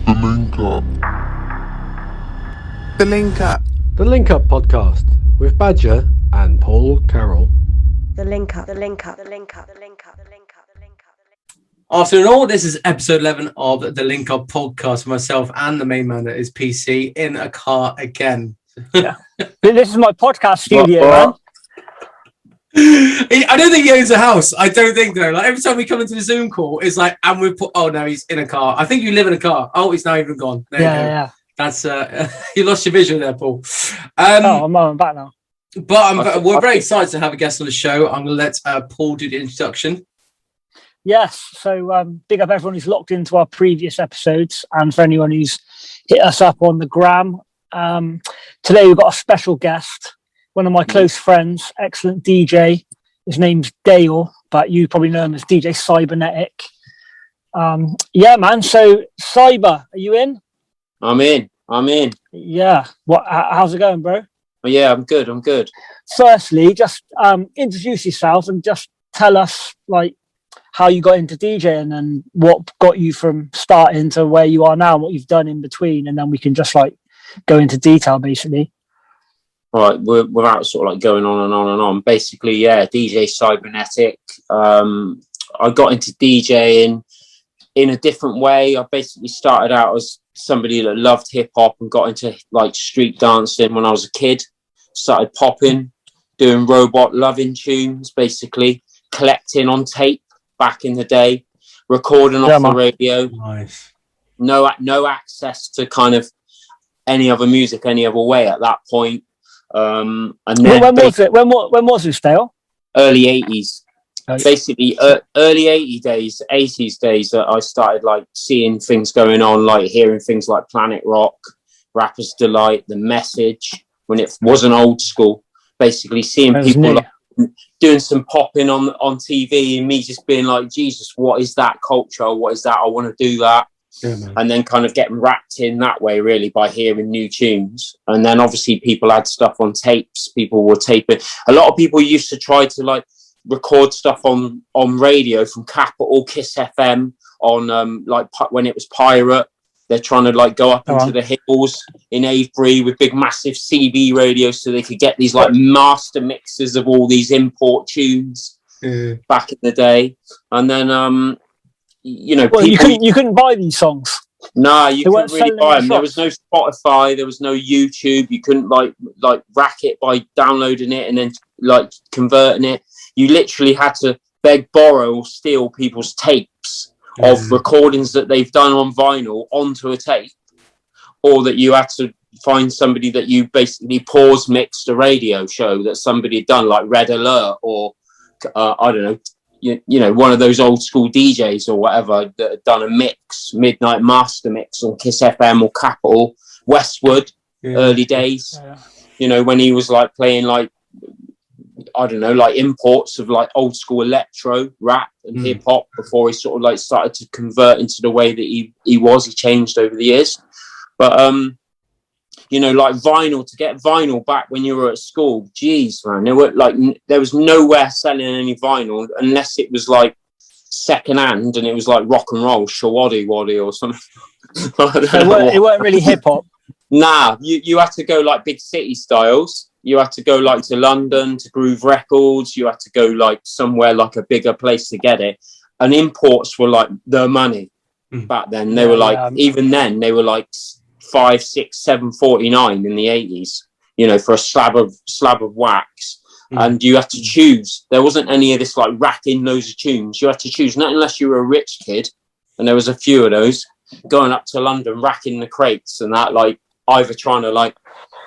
The Linkup. The Linkup. The Linkup podcast with Badger and Paul Carroll. The Linkup. The Linkup. The Linkup. The Linkup. The Linkup. The Linkup. Afternoon all, this is episode 11 of the Linkup podcast with myself and the main man that is PC in a car again. Yeah. This is my podcast studio, man. I don't think he owns a house. I don't think though. Like every time we come into the Zoom call, it's like, and we put. Oh no, he's in a car. I think you live in a car. Oh, he's now even gone. There you go. Yeah. That's you lost your vision there, Paul. I'm back now. But we're very excited to have a guest on the show. I'm going to let Paul do the introduction. Yes. So big up everyone who's locked into our previous episodes, and for anyone who's hit us up on the gram. Today we've got a special guest. One of my close friends, excellent DJ. His name's Dale, but you probably know him as DJ Cybernetic. Yeah, man. So, Cyber, are you in? I'm in. Yeah. How's it going, bro? Yeah, I'm good. Firstly, just introduce yourself and just tell us, like, how you got into DJing and what got you from starting to where you are now, and what you've done in between, and then we can just, like, go into detail, basically. All right, without sort of like going on and on and on. Basically, yeah, DJ Cybernetic. I got into DJing in a different way. I basically started out as somebody that loved hip hop and got into like street dancing when I was a kid. Started popping, doing robot loving tunes, basically collecting on tape back in the day, recording off the radio. Nice. No access to kind of any other music any other way at that point. And then when was this, Dale? Early 80s. Basically early 80s days that I started like seeing things going on, like hearing things like Planet Rock, Rapper's Delight, The Message, when it wasn't old school. Basically seeing people like doing some popping on TV, and me just being like, Jesus, what is that culture? What is that? I want to do that. Yeah, and then kind of getting wrapped in that way, really, by hearing new tunes. And then obviously people had stuff on tapes. People were taping. A lot of people used to try to like record stuff on radio from Capital, Kiss FM, on like when it was Pirate. They're trying to like go up into the hills in Avebury with big massive CB radios so they could get these like master mixes of all these import tunes back in the day. And then you couldn't buy these songs. No, you couldn't really buy them. There was no Spotify, there was no YouTube. You couldn't like rack it by downloading it and then like converting it. You literally had to beg, borrow, or steal people's tapes of recordings that they've done on vinyl onto a tape, or that you had to find somebody that you basically pause mixed a radio show that somebody had done, like Red Alert or I don't know. You know, one of those old school DJs or whatever that had done a mix, midnight master mix on Kiss FM or Capital, Westwood, early days. Yeah. You know, when he was like playing like, I don't know, like imports of like old school electro, rap and hip hop before he sort of like started to convert into the way that he changed over the years. But, you know, like vinyl, to get vinyl back when you were at school, geez, man, there was nowhere selling any vinyl unless it was like secondhand and it was like rock and roll, Shawaddy Waddy or something. It weren't really hip hop. Nah, you had to go like big city styles. You had to go like to London to Groove Records. You had to go like somewhere like a bigger place to get it. And imports were like the money back then. They were like, even then, they were like $5, $6, $7.49 in the 80s, you know, for a slab of wax. And you had to choose. There wasn't any of this like racking loads of tunes. You had to choose, not unless you were a rich kid, and there was a few of those going up to London racking the crates and that, like either trying to like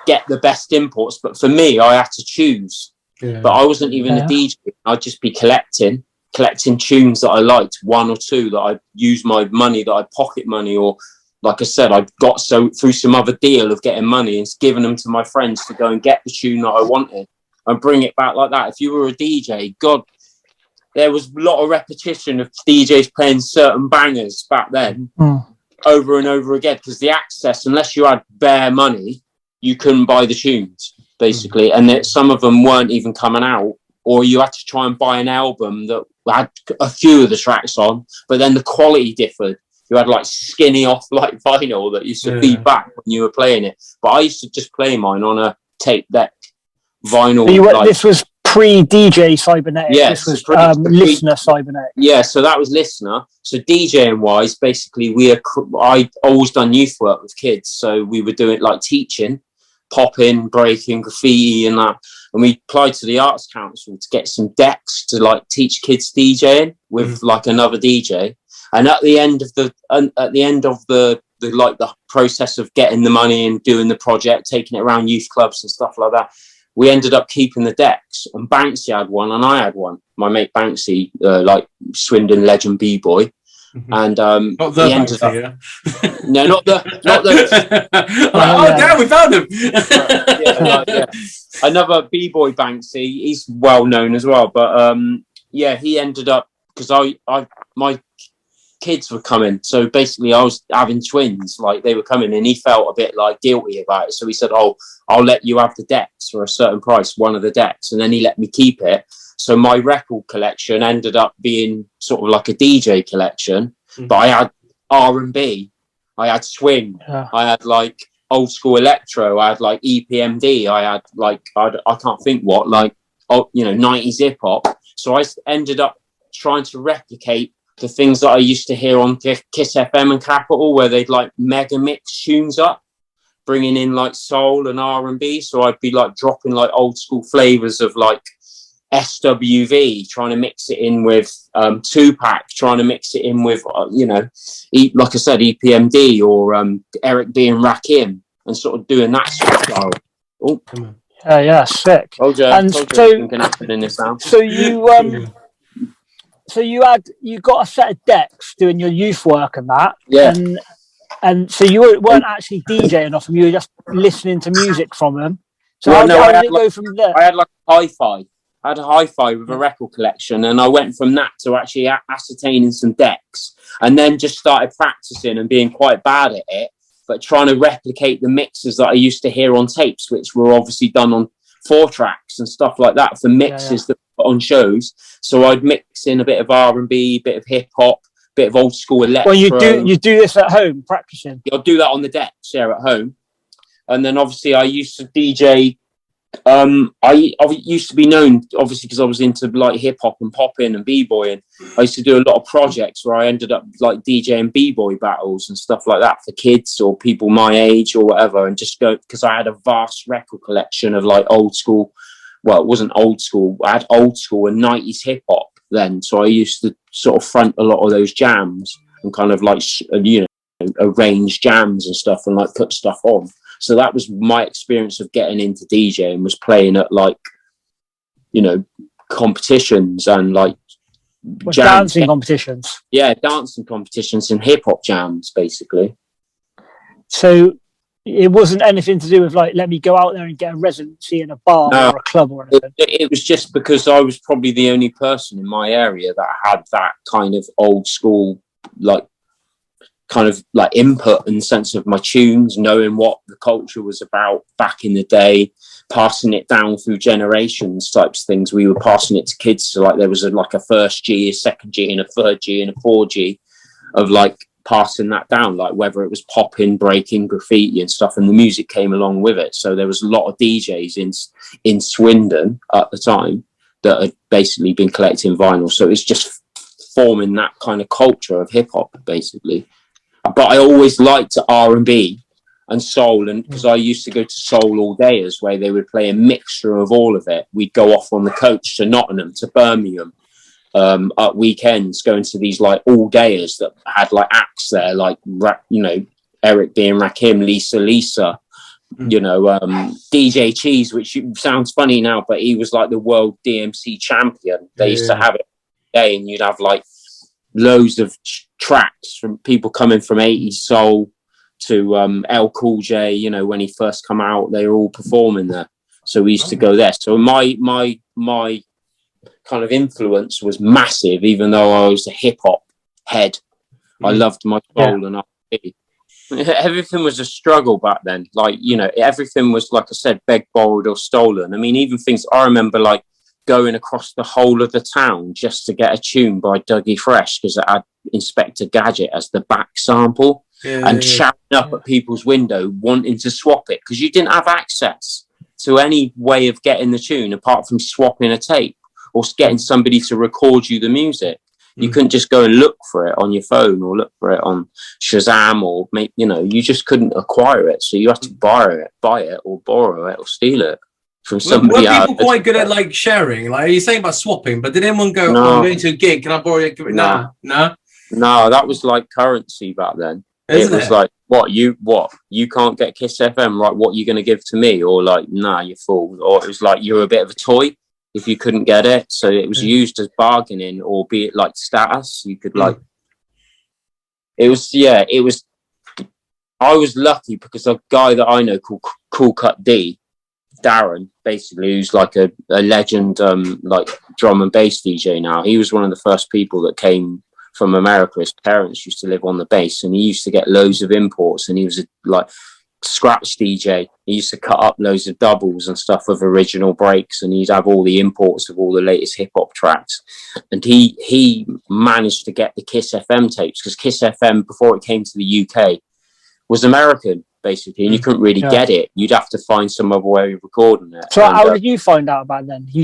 get the best imports. But for me, I had to choose. But I wasn't even a DJ. I'd just be collecting tunes that I liked, one or two that I used my money, that I pocket money, or like I said, I got through some other deal of getting money and giving them to my friends to go and get the tune that I wanted and bring it back like that. If you were a DJ, God, there was a lot of repetition of DJs playing certain bangers back then over and over again, because the access, unless you had bare money, you couldn't buy the tunes, basically. And some of them weren't even coming out, or you had to try and buy an album that had a few of the tracks on, but then the quality differed. you had like skinny off like vinyl that used to feed back when you were playing it. But I used to just play mine on a tape deck vinyl. This was pre-DJ Cybernetic. Yes, this was listener Cybernetic. Yeah, so that was listener. So DJing wise, basically, I always done youth work with kids, so we were doing like teaching, popping, breaking, graffiti, and that. And we applied to the Arts Council to get some decks to like teach kids DJing with like another DJ. And at the end of the process of getting the money and doing the project, taking it around youth clubs and stuff like that, we ended up keeping the decks. And Banksy had one, and I had one. My mate Banksy, like Swindon legend b-boy, and not the he ended Banksy, up. No, not the. Damn, we found him. Another b-boy Banksy. He's well known as well, but he ended up because my kids were coming, so basically I was having twins, like they were coming, and he felt a bit like guilty about it, so he said, "Oh, I'll let you have the decks for a certain price, one of the decks," and then he let me keep it. So my record collection ended up being sort of like a DJ collection, but I had R&B, I had swing, I had like old school electro, I had like EPMD, I had like I can't think what, like 90s hip hop. So I ended up trying to replicate the things that I used to hear on Kiss FM and Capital, where they'd like mega mix tunes up, bringing in like soul and R&B. So I'd be like dropping like old school flavors of like SWV, trying to mix it in with Tupac, trying to mix it in with like I said, EPMD or Eric B and Rakim, and sort of doing that sort of style. Oh, yeah, sick. And so in this house. So you got a set of decks doing your youth work and that, and so you weren't actually DJing off them; you were just listening to music from them. So how did it go from there? I had like a hi-fi. I had a hi-fi with a record collection, and I went from that to actually ascertaining some decks, and then just started practicing and being quite bad at it, but trying to replicate the mixes that I used to hear on tapes, which were obviously done on 4-tracks and stuff like that for mixes that were on shows. So I'd mix in a bit of R&B, bit of hip hop, bit of old school electro. Well, you do this at home, practicing. I'll do that on the decks, at home. And then obviously I used to DJ. I used to be known, obviously, because I was into like hip hop and popping and b-boying. I used to do a lot of projects where I ended up like DJing b-boy battles and stuff like that for kids or people my age or whatever, and just go, because I had a vast record collection of like old school. Well, it wasn't old school. I had old school and 90s hip hop then, so I used to sort of front a lot of those jams and kind of like arrange jams and stuff and like put stuff on. So that was my experience of getting into DJing, was playing at like, competitions and like dancing competitions. Yeah, dancing competitions and hip hop jams, basically. So it wasn't anything to do with like, let me go out there and get a residency in a bar or a club or anything. It was just because I was probably the only person in my area that had that kind of old school, like, kind of like input and sense of my tunes, knowing what the culture was about back in the day, passing it down through generations types of things. We were passing it to kids, so like there was like a first G, a second G, and a third G, and a 4G of like passing that down, like whether it was popping, breaking, graffiti and stuff, and the music came along with it. So there was a lot of DJs in Swindon at the time that had basically been collecting vinyl, so it's just forming that kind of culture of hip-hop basically. But I always liked R&B and soul, and because I used to go to Soul All Dayers, where they would play a mixture of all of it. We'd go off on the coach to Nottingham, to Birmingham, at weekends, going to these like all dayers that had like acts there, like Eric B and Rakim, Lisa, DJ Cheese, which sounds funny now, but he was like the world DMC champion. They used to have it every day, and you'd have like loads of tracks from people coming from 80s soul to L Cool J. When he first come out, they were all performing there, so we used to go there. So my kind of influence was massive, even though I was a hip hop head. I loved my soul and R&B. Everything was a struggle back then. Like, everything was, like I said, begged, borrowed or stolen. I mean, even things I remember, like going across the whole of the town just to get a tune by Dougie Fresh because it had Inspector Gadget as the back sample, and shouting up at people's window wanting to swap it because you didn't have access to any way of getting the tune apart from swapping a tape or getting somebody to record you the music. You couldn't just go and look for it on your phone or look for it on Shazam or you just couldn't acquire it. So you had to buy it or borrow it or steal it from somebody else. Were people quite good at like sharing? Like, you're saying about swapping, but did anyone go, No. I'm going to a gig, can I borrow it? No. No, that was like currency back then. Isn't it was like, you can't get Kiss FM, right? What are you going to give to me? Or like, nah, you fool. Or it was like, you're a bit of a toy if you couldn't get it. So it was used as bargaining, or be it like status. You could like, it was, I was lucky because a guy that I know called Cool Cut D, Darren, basically, who's like a legend, like drum and bass DJ now. He was one of the first people that came from America. His parents used to live on the base, and he used to get loads of imports, and he was a like scratch DJ. He used to cut up loads of doubles and stuff of original breaks, and he'd have all the imports of all the latest hip hop tracks. And he managed to get the Kiss FM tapes, because Kiss FM, before it came to the UK, was American basically, and you couldn't really get it. You'd have to find some other way of recording it. So how did you find out about it then? He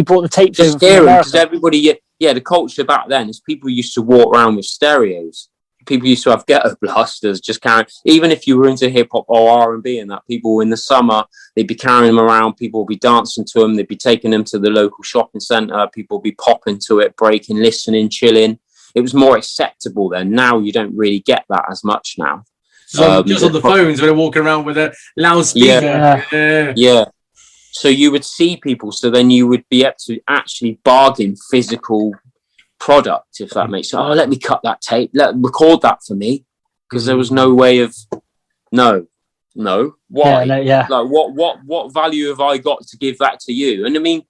brought the tapes over from America? Because everybody, the culture back then is people used to walk around with stereos. People used to have ghetto blasters, just carrying, even if you were into hip hop or R&B and that, people in the summer, they'd be carrying them around, people would be dancing to them, they'd be taking them to the local shopping centre, people would be popping to it, breaking, listening, chilling. It was more acceptable then. Now you don't really get that as much now. So just on the phones, when they're walking around with a loudspeaker. Yeah. So you would see people, so then you would be able to actually bargain physical product, if that makes sense. Oh, let me cut that tape, record that for me, because there was no way of no why like what value have I got to give that to you? And I mean,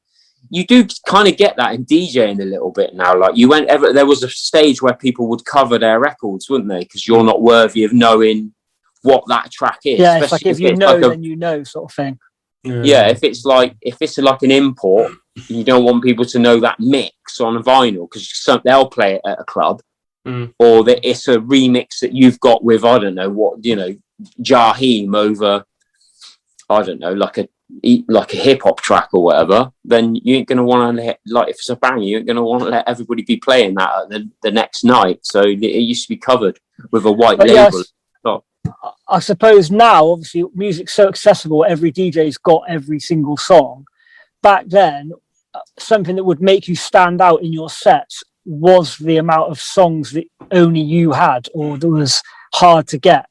you do kind of get that in DJing a little bit now. Like there was a stage where people would cover their records, wouldn't they? Because you're not worthy of knowing what that track is. Yeah, it's like if you know, then you know, sort of thing. Yeah, if it's like an import, you don't want people to know that mix on a vinyl, because they'll play it at a club, or that it's a remix that you've got with, I don't know what, Jaheim over, I don't know, like a hip hop track or whatever. Then you ain't gonna want to if it's a banger, you ain't gonna want to let everybody be playing that at the next night. So it used to be covered with a white label. Yes. I suppose now, obviously, music's so accessible. Every DJ's got every single song. Back then, something that would make you stand out in your sets was the amount of songs that only you had, or that was hard to get.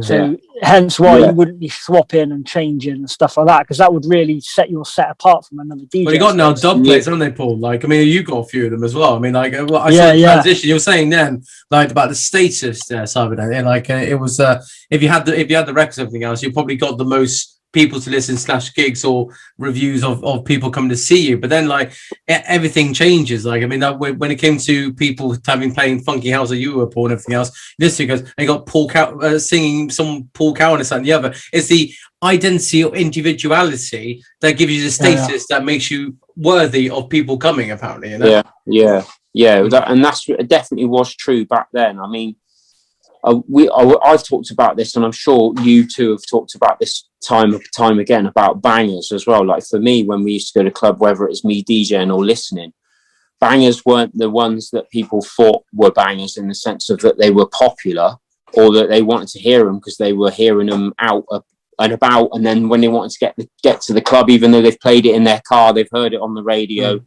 So hence why you wouldn't be swapping and changing and stuff like that, because that would really set your set apart from another DJ. Well, you got now dub plates, haven't they, Paul? Like, I mean, you got a few of them as well. I mean, like, I saw the transition. You were saying then, like, about the status there, Cybernetic. Like, it was if you had the records and everything else, you probably got the most people to listen / gigs or reviews of people coming to see you. But then, like, everything changes. Like, I mean, when it came to people playing funky house, or you were Paul and everything else, this because they got Paul Cow singing some Paul Cow and this and the other. It's the identity or individuality that gives you the status that makes you worthy of people coming, apparently. And that's definitely was true back then. I mean, I've talked about this, and I'm sure you two have talked about this time again, about bangers as well. Like, for me, when we used to go to club, whether it was me DJing or listening, bangers weren't the ones that people thought were bangers in the sense of that they were popular, or that they wanted to hear them because they were hearing them out and about, and then when they wanted to get to the club, even though they've played it in their car, they've heard it on the radio,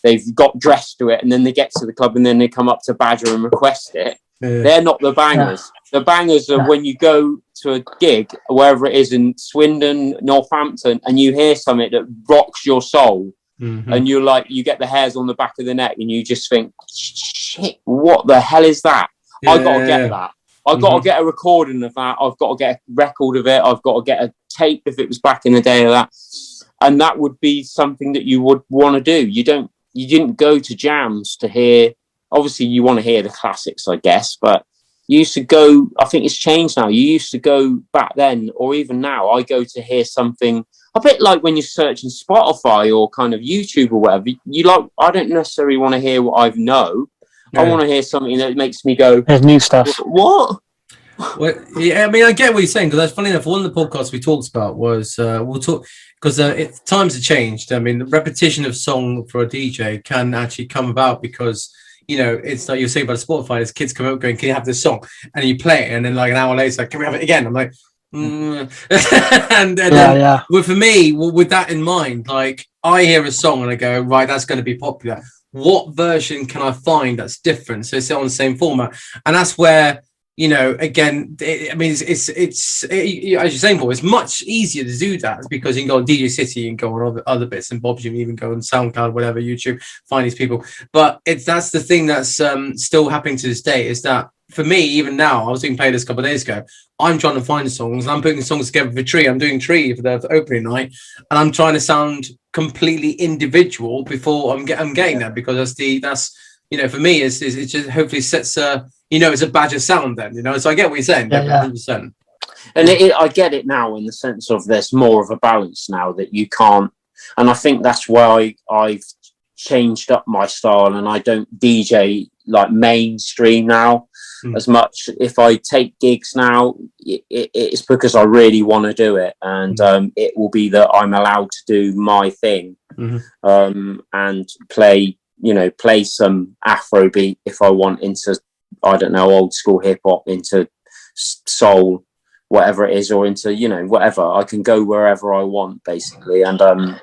they've got dressed to it, and then they get to the club and then they come up to Badger and request it. They're not the bangers. The bangers are when you go to a gig, wherever it is in Swindon, Northampton, and you hear something that rocks your soul, and you're like, you get the hairs on the back of the neck, and you just think, shit, what the hell is that? I got to get that. I've got to get a recording of that. I've got to get a record of it. I've got to get a tape if it was back in the day of that. And that would be something that you would want to do. You didn't go to jams to hear. Obviously, you want to hear the classics, I guess, but you used to go, I think it's changed now. You used to go back then, or even now, I go to hear something. a bit like when you're searching Spotify or kind of YouTube or whatever. I don't necessarily want to hear what I know. I want to hear something that makes me go, there's new stuff. What? Well, yeah, I mean, I get what you're saying, because that's funny enough. One of the podcasts we talked about was we'll talk, because times have changed. I mean, the repetition of song for a DJ can actually come about because, you know, it's like you're saying about Spotify, there's kids come out going, "Can you have this song?" And you play it, and then like an hour later, it's like, "Can we have it again?" I'm like, and then well, for me, with that in mind, like I hear a song and I go, right, that's going to be popular. What version can I find that's different? So it's on the same format, and that's where, you know, again, I mean, it's as you're saying, Paul, it's much easier to do that because you can go on DJ City, you can go on other bits and bobs, you can even go on SoundCloud, whatever, YouTube, find these people. But that's the thing that's still happening to this day, is that for me, even now, I was doing playlists a couple of days ago, I'm trying to find songs, and I'm putting songs together for Tree. I'm doing Tree for the opening night, and I'm trying to sound completely individual before I'm getting there, because that's you know, for me, it just hopefully sets you know, it's a badge of sound then, you know. So I get what you're saying, 100%. And I get it now, in the sense of there's more of a balance now that you can't, and I think that's why I've changed up my style, and I don't DJ like mainstream now as much. If I take gigs now, it's because I really want to do it, and it will be that I'm allowed to do my thing, and play some Afrobeat if I want, into, I don't know, old school hip hop, into soul, whatever it is, or into, you know, whatever. I can go wherever I want, basically. And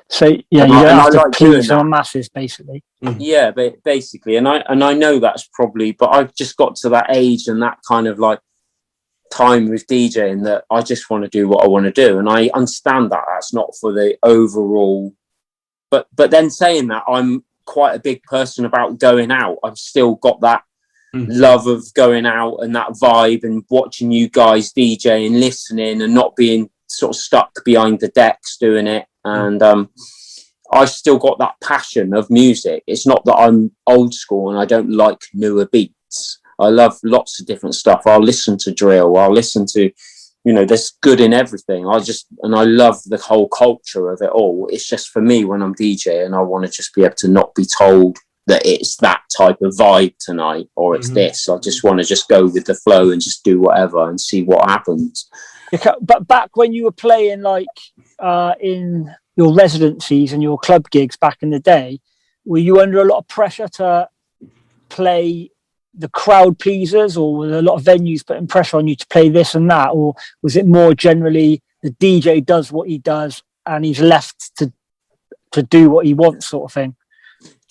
so yeah, you don't have to please our masses, basically. Yeah, but basically, and I know that's probably, but I've just got to that age and that kind of like time with DJing that I just want to do what I want to do, and I understand that that's not for the overall. But then saying that, I'm quite a big person about going out. I've still got that love of going out and that vibe, and watching you guys DJ and listening, and not being sort of stuck behind the decks doing it. And I still got that passion of music. It's not that I'm old school and I don't like newer beats. I love lots of different stuff. I'll listen to drill. I'll listen to, you know, there's good in everything. I love the whole culture of it all. It's just, for me, when I'm DJing, I want to just be able to not be told that it's that type of vibe tonight, or it's this. I just want to just go with the flow and just do whatever and see what happens. But back when you were playing, like in your residencies and your club gigs back in the day, were you under a lot of pressure to play the crowd pleasers, or were there a lot of venues putting pressure on you to play this and that, or was it more generally the DJ does what he does and he's left to do what he wants, sort of thing?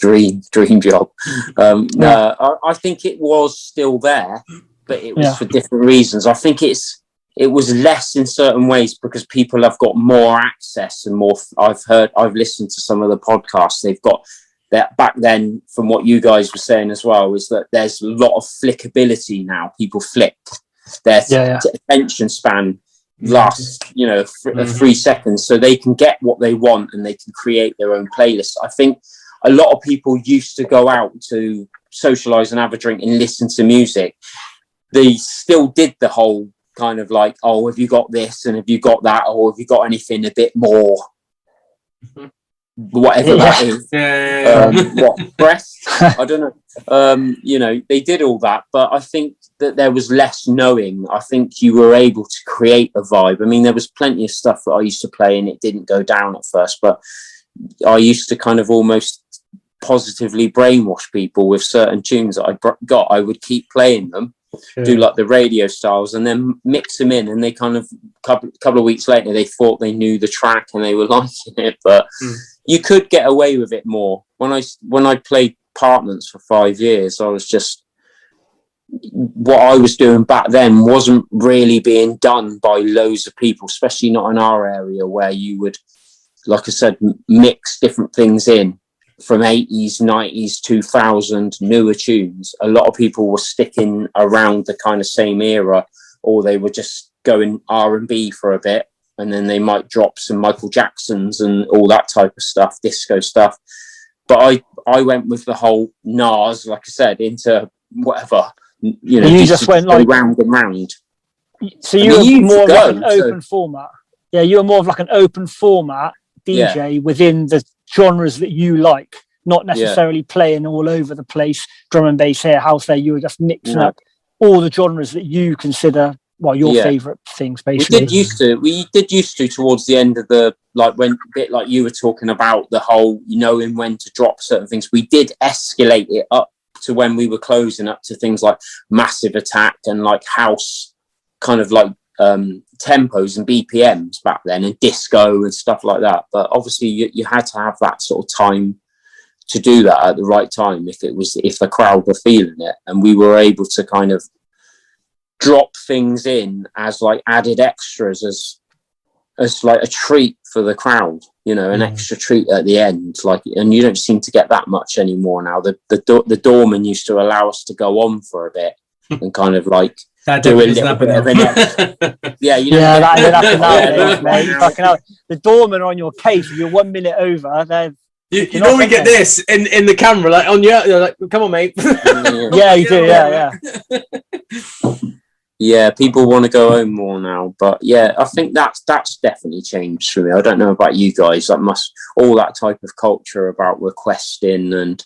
Dream job. I think it was still there, but it was for different reasons. I think it was less in certain ways because people have got more access and more. I've listened to some of the podcasts. They've got that back then, from what you guys were saying as well, is that there's a lot of flickability now. People flick their attention span lasts, 3 seconds, so they can get what they want and they can create their own playlist. I think a lot of people used to go out to socialize and have a drink and listen to music. They still did the whole kind of like, oh, have you got this and have you got that, or have you got anything a bit more, whatever that is. What, breast? I don't know. They did all that, but I think that there was less knowing. I think you were able to create a vibe. I mean, there was plenty of stuff that I used to play and it didn't go down at first, but I used to kind of almost positively brainwash people with certain tunes that I got. I would keep playing them, do like the radio styles, and then mix them in, and they kind of couple of weeks later they thought they knew the track and they were liking it. But you could get away with it more. When I played Apartments for 5 years, I was just, what I was doing back then wasn't really being done by loads of people, especially not in our area, where you would, like I said, mix different things in from 80s, 90s, 2000, newer tunes. A lot of people were sticking around the kind of same era, or they were just going R&B for a bit, and then they might drop some Michael Jacksons and all that type of stuff, disco stuff. But I went with the whole Nas, like I said, into whatever, you just went like round and round. So you were more of like an open format. Yeah, you're more of like an open format DJ within the genres that you like, not necessarily playing all over the place, drum and bass here, house there. You were just mixing up all the genres that you consider your favourite things, basically. We did used to towards the end of the, like, when bit like you were talking about the whole knowing when to drop certain things. We did escalate it up to when we were closing up to things like Massive Attack and like house kind of like tempos and BPMs back then, and disco and stuff like that. But obviously you had to have that sort of time to do that at the right time if the crowd were feeling it, and we were able to kind of drop things in as like added extras as like a treat for the crowd, an extra treat at the end, like. And you don't seem to get that much anymore now. The doorman used to allow us to go on for a bit and kind of like do a little bit of an extra. That happened nowadays, mate. Fucking hell. The doorman are on your case if you're 1 minute over. You normally get this in the camera, like on you're like, come on, mate. Yeah, you do. Yeah. Yeah, people want to go home more now, but I think that's definitely changed for me. I don't know about you guys. All that type of culture about requesting, and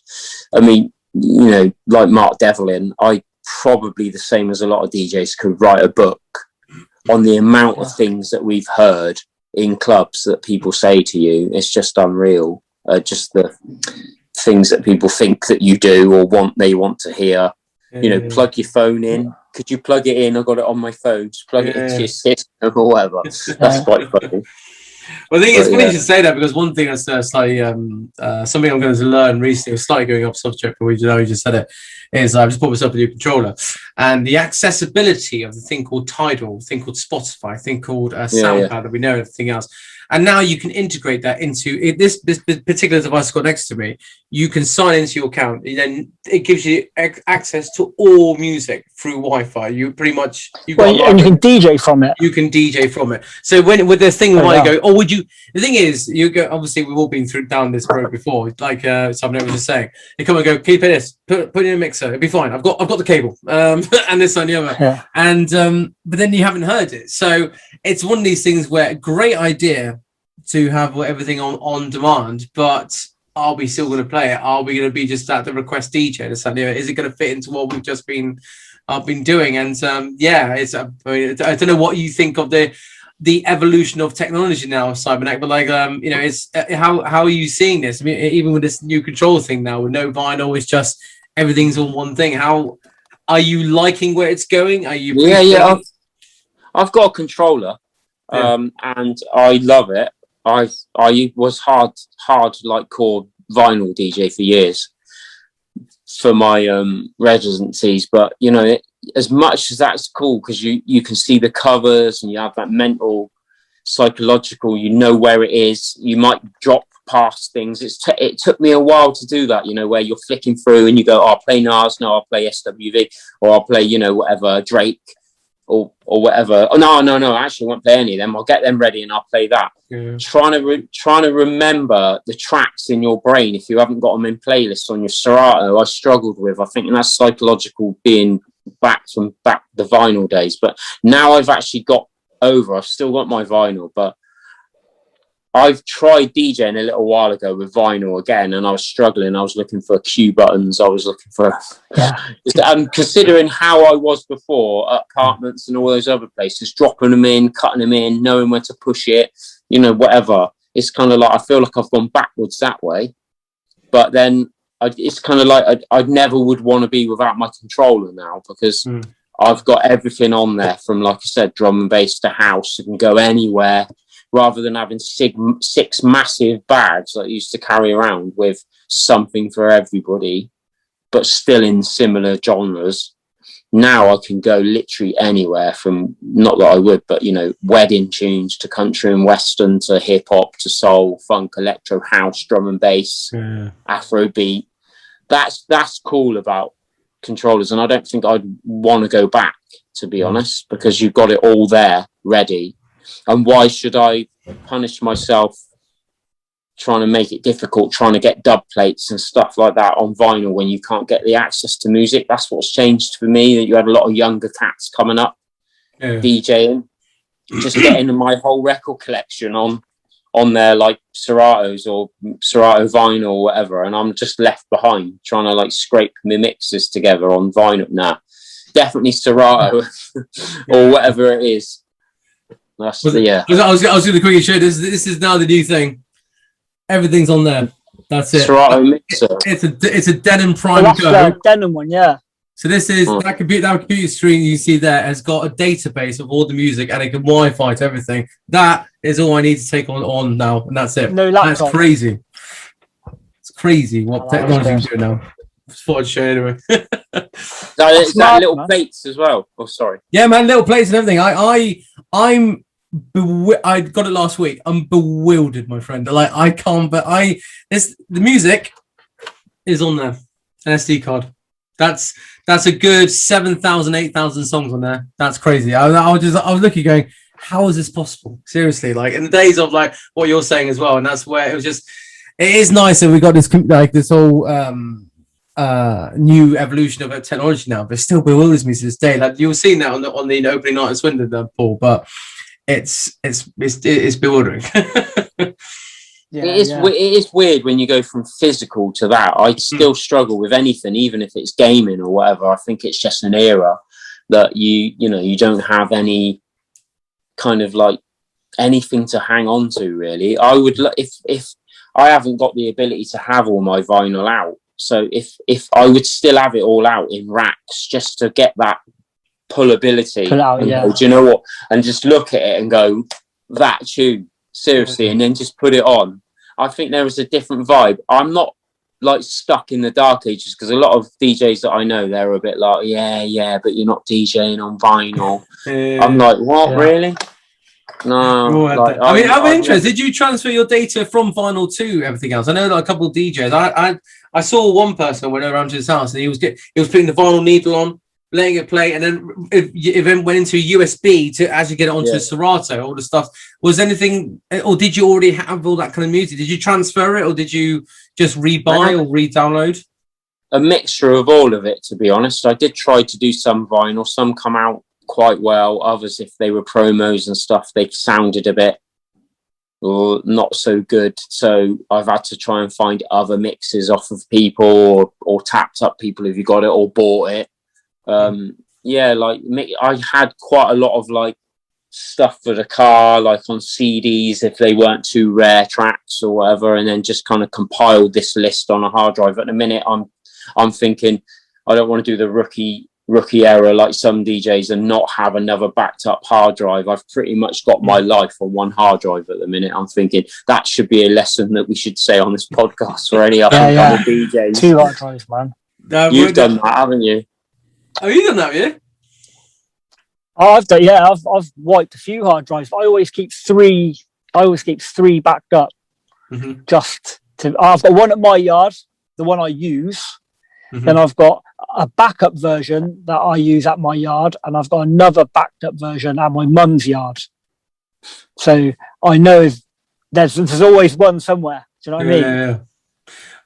I mean, like Mark Devlin, I probably the same as a lot of DJs could write a book on the amount of things that we've heard in clubs that people say to you. It's just unreal. Just the things that people think that you do or they want to hear. Plug your phone in. Could you plug it in? I got it on my phone. Just plug it into your system or whatever. That's quite funny. Well, I think it's funny you should say that, because one thing that's slightly something I'm going to learn recently, was slightly going off subject, but you just said it, is I've just bought myself a new controller, and the accessibility of the thing called Tidal, thing called Spotify, thing called SoundCloud that we know, and everything else. And now you can integrate that into this particular device I've got next to me. You can sign into your account, and then it gives you access to all music through Wi-Fi. You pretty much and you can DJ from it. You can DJ from it. So with this thing, would you? The thing is, you go. Obviously, we've all been down this road before. Like Cybernetic was just saying, they come and go. Can you play this? Put it in a mixer. It'll be fine. I've got the cable. And this and the other. Yeah. And but then you haven't heard it. So it's one of these things where great idea to have everything on demand, but are we still going to play it? Are we going to be just at the request DJ? Is it going to fit into what we've just been doing? And it's. I don't know what you think of the evolution of technology now, Cybernetic, but like it's how are you seeing this? I mean, even with this new control thing now, with no vinyl, it's just everything's on one thing. How are you liking where it's going? Are you? I've got a controller, and I love it. I was hard like core vinyl DJ for years for my residencies, but as much as that's cool, because you can see the covers and you have that mental, psychological, where it is. You might drop past things. It took me a while to do that, where you're flicking through and you go, I'll play Nas, no, I'll play SWV, or I'll play whatever, Drake or whatever. Oh no, I actually won't play any of them. I'll get them ready and I'll play that. Trying to remember the tracks in your brain if you haven't got them in playlists on your Serato, I struggled with. I think that's psychological, being back the vinyl days. But now I've actually got over. I've still got my vinyl, but I've tried DJing a little while ago with vinyl again, and I was struggling. I was looking for cue buttons. I was looking for, and considering how I was before at Apartments and all those other places, dropping them in, cutting them in, knowing where to push it, whatever. It's kind of like, I feel like I've gone backwards that way. But then it's kind of like I never would want to be without my controller now, because I've got everything on there from, like I said, drum and bass to house. It can go anywhere, rather than having six massive bags that I used to carry around with something for everybody, but still in similar genres. Now I can go literally anywhere, from, not that I would, but, wedding tunes to country and western to hip hop to soul, funk, electro, house, drum and bass, Afrobeat. That's cool about controllers. And I don't think I'd want to go back, to be honest, because you've got it all there ready. And why should I punish myself trying to make it difficult, trying to get dub plates and stuff like that on vinyl when you can't get the access to music? That's what's changed for me, that you had a lot of younger cats coming up DJing. just getting my whole record collection on their like Seratos or Serato vinyl or whatever, and I'm just left behind trying to like scrape my mixes together on vinyl. Nah, definitely Serato or whatever it is. That's I was going to quickly show this is now the new thing. Everything's on there. That's it. Serato mixer. It's a Denon Prime that's Go. the Denon one, yeah. So this is that computer screen you see there has got a database of all the music and it can Wi-Fi to everything. That is all I need to take on now, and that's it. No laptop. That's crazy. It's crazy what technology is doing now. Just thought I'd show you anyway. that little plates as well. Oh, sorry. Yeah, man, little plates and everything. I got it last week. I'm bewildered, my friend. Like I can't, but the music is on there. An SD card. That's a good 7,000, 8,000 songs on there. That's crazy. I was looking, going, how is this possible? Seriously, like in the days of like what you're saying as well, and that's where it is nice that we got this like this whole new evolution of technology now, but it still bewilders me to this day. Like you were seeing that on the opening night of Swindon, Paul, but it's bewildering. It is weird when you go from physical to that. I still struggle with anything, even if it's gaming or whatever. I think it's just an era that you don't have any kind of like anything to hang on to really. I would if I haven't got the ability to have all my vinyl out, so if I would still have it all out in racks just to get that pullability, go, do you know what, and just look at it and go, that tune, seriously, and then just put it on. I think there is a different vibe. I'm not like stuck in the dark ages, because a lot of DJs that I know, they're a bit like, yeah, but you're not DJing on vinyl. I'm like, what, really? No. Like, I'm interested. Did you transfer your data from vinyl to everything else? I know like a couple of DJs. I saw one person I went around to his house and he was putting the vinyl needle on, letting it play, and then it went into a USB to actually get it onto a Serato, all the stuff. Was anything, or did you already have all that kind of music? Did you transfer it, or did you just rebuy or re-download? A mixture of all of it, to be honest. I did try to do some vinyl. Some come out quite well. Others, if they were promos and stuff, they sounded a bit not so good. So I've had to try and find other mixes off of people, or tapped up people if you got it, or bought it. Like I had quite a lot of like stuff for the car, like on CDs if they weren't too rare tracks or whatever, and then just kind of compiled this list on a hard drive. At the minute I'm thinking I don't want to do the rookie error like some DJs and not have another backed up hard drive. I've pretty much got my life on one hard drive at the minute. I'm thinking that should be a lesson that we should say on this podcast for any other kind of DJs. 2 hard drives, man. You've done that, haven't you? Oh, you done that, yeah? Oh, I've done. Yeah, I've wiped a few hard drives. But I always keep 3. I always keep 3 backed up. Mm-hmm. I've got one at my yard, the one I use. Mm-hmm. Then I've got a backup version that I use at my yard, and I've got another backed up version at my mum's yard. So I know if there's always one somewhere. Do you know what I mean? Yeah.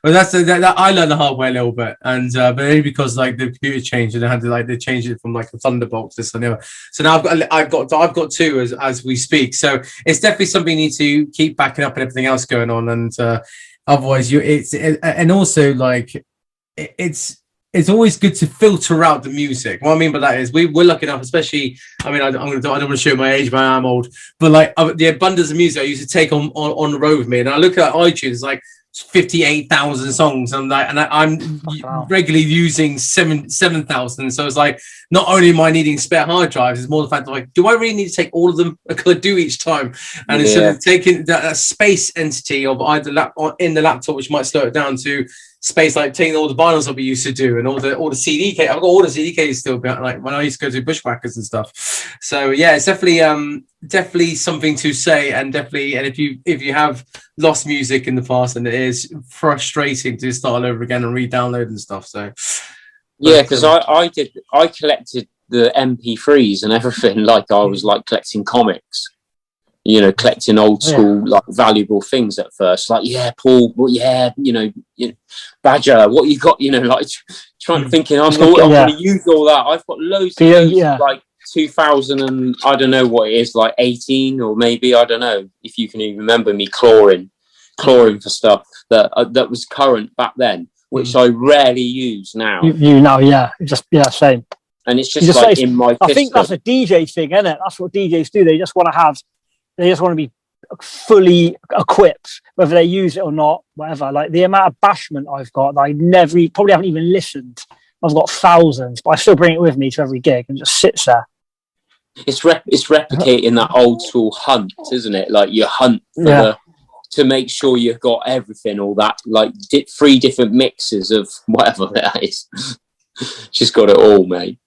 Well, that's that I learned the hard way a little bit, and but only because like the computer changed and they changed it from like a Thunderbolt to this and the other. So now I've got 2 as we speak. So it's definitely something you need to keep backing up and everything else going on, and otherwise and also like it's always good to filter out the music. What I mean by that is we're lucky enough, especially. I mean, I don't want to show my age, but I'm old. But like the abundance of music I used to take on the road with me, and I look at iTunes like 58,000 songs. I'm regularly using 7,000. So it's like not only am I needing spare hard drives, it's more the fact that like, do I really need to take all of them? Because I do each time, and instead of taking that space entity of either in the laptop, which might slow it down, to space like taking all the vinyls that we used to do and all the CD case. I've got all the CD cases still, like when I used to go to Bushwhackers and stuff. So yeah, it's definitely something to say, and if you have lost music in the past, and it is frustrating to start all over again and re-download and stuff. So yeah, because I collected the MP3s and everything, like I was like collecting comics. Collecting old school, like valuable things at first. Like, Paul, Badger, what you got? Like thinking, I'm going to use all that. I've got loads of those, like 2000 and I don't know what it is, like 18 or maybe, I don't know if you can even remember me clawing for stuff that was current back then, which I rarely use now. You know, same. And it's just like in my I think that's a DJ thing, isn't it? That's what DJs do. They just want to be fully equipped, whether they use it or not, whatever. Like the amount of bashment I've got that I probably haven't even listened. I've got thousands, but I still bring it with me to every gig and just sits there. It's replicating that old school hunt, isn't it? Like you hunt for to make sure you've got everything, all that, like 3 different mixes of whatever that is. Just got it all, mate.